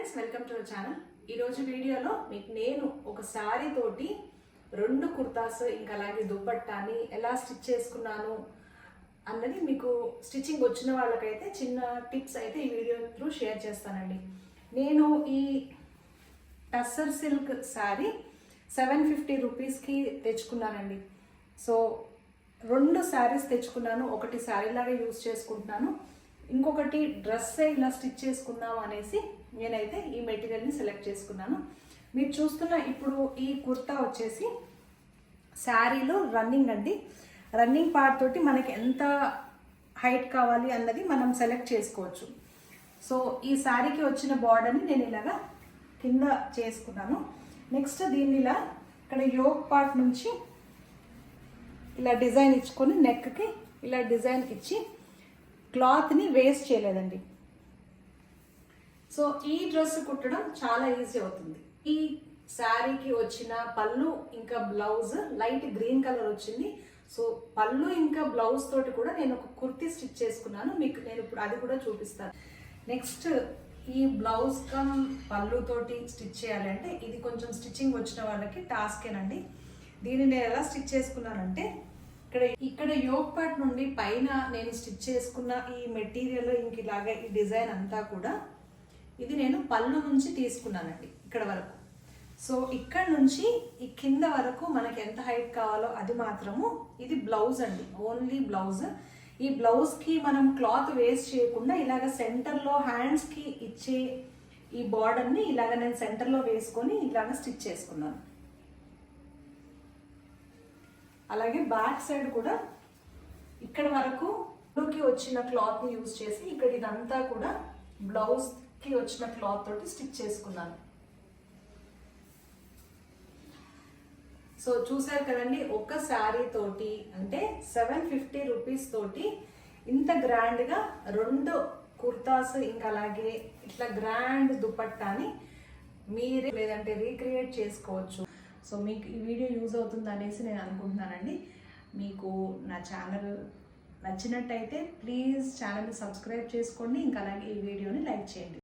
Welcome to our channel. ఈరోజు వీడియోలో మీకు నేను ఒక శారీ తోటి 2 కుర్తాస్ ఇంకా అలాగే దుపట్టాని ఎలా స్టిచ్ చేసుకున్నాను అన్నది మీకు స్టిచ్చింగ్ వచ్చిన వాళ్ళకైతే చిన్న టిప్స్ అయితే ఈ వీడియో త్రూ షేర్ చేస్తానండి. నేను ఈ టస్సర్ సిల్క్ శారీ 750 రూపీస్కి తెచ్చుకున్నానండి. సో 2 శారీస్ తెచ్చుకున్నాను. ఒకటి శారీ లాగా యూజ్ చేసుకుంటున్నాను, ఇంకొకటి డ్రెస్ ఇలా స్టిచ్ చేసుకుందాం అనేసి నేనైతే ఈ మెటీరియల్ని సెలెక్ట్ చేసుకున్నాను. మీరు చూస్తున్న ఇప్పుడు ఈ కుర్తా వచ్చేసి శారీలో రన్నింగ్ అండి. రన్నింగ్ పార్ట్ తోటి మనకి ఎంత హైట్ కావాలి అన్నది మనం సెలెక్ట్ చేసుకోవచ్చు. సో ఈ శారీకి వచ్చిన బార్డర్ని నేను ఇలాగా కింద చేసుకున్నాను. నెక్స్ట్ దీన్ని ఇలా ఇక్కడ యోక్ పార్ట్ నుంచి ఇలా డిజైన్ ఇచ్చుకొని నెక్కి ఇలా డిజైన్ ఇచ్చి క్లాత్ని వేస్ట్ చేయలేదండి. సో ఈ డ్రెస్ కుట్టడం చాలా ఈజీ అవుతుంది. ఈ శారీకి వచ్చిన పళ్ళు ఇంకా బ్లౌజ్ లైట్ గ్రీన్ కలర్ వచ్చింది. సో పళ్ళు ఇంకా బ్లౌజ్ తోటి కూడా నేను ఒక కుర్తీ స్టిచ్ చేసుకున్నాను. మీకు నేను ఇప్పుడు అది కూడా చూపిస్తాను. నెక్స్ట్ ఈ బ్లౌజ్ కమ్ పళ్ళు తోటి స్టిచ్ చేయాలంటే ఇది కొంచెం స్టిచ్చింగ్ వచ్చిన వాళ్ళకి టాస్కేనండి. దీన్ని నేను ఎలా స్టిచ్ చేసుకున్నానంటే ఇక్కడ యోక్ పార్ట్ నుండి పైన నేను స్టిచ్ చేసుకున్న ఈ మెటీరియల్ ఇంక ఇలాగా ఈ డిజైన్ అంతా కూడా ఇది నేను పళ్ళు నుంచి తీసుకున్నానండి ఇక్కడ వరకు. సో ఇక్కడ నుంచి ఈ కింద వరకు మనకి ఎంత హైట్ కావాలో అది మాత్రము ఇది బ్లౌజ్ అండి, ఓన్లీ బ్లౌజ్. ఈ బ్లౌజ్కి మనం క్లాత్ వేస్ట్ చేయకుండా ఇలాగ సెంటర్లో హ్యాండ్స్కి ఇచ్చే ఈ బార్డర్ని ఇలాగ నేను సెంటర్లో వేసుకొని ఇలాగ స్టిచ్ చేసుకున్నాను. అలాగే బ్యాక్ సైడ్ కూడా ఇక్కడ వరకు బ్లూకి వచ్చిన క్లాత్ని యూజ్ చేసి ఇక్కడ ఇదంతా కూడా బ్లౌజ్కి వచ్చిన క్లాత్ తోటి స్టిచ్ చేసుకున్నాను. సో చూసారు కదండి, ఒక శారీ తోటి అంటే 750 రూపీస్ తోటి ఇంత గ్రాండ్గా 2 కుర్తాస్ ఇంకా అలాగే ఇట్లా గ్రాండ్ దుపట్టాని మీరే లేదంటే రీక్రియేట్ చేసుకోవచ్చు. సో మీకు ఈ వీడియో యూజ్ అవుతుంది అనేసి నేను అనుకుంటున్నానండి. మీకు నా ఛానల్ నచ్చినట్టయితే ప్లీజ్ ఛానల్ని సబ్స్క్రైబ్ చేసుకోండి, ఇంకా అలాగే ఈ వీడియోని లైక్ చేయండి.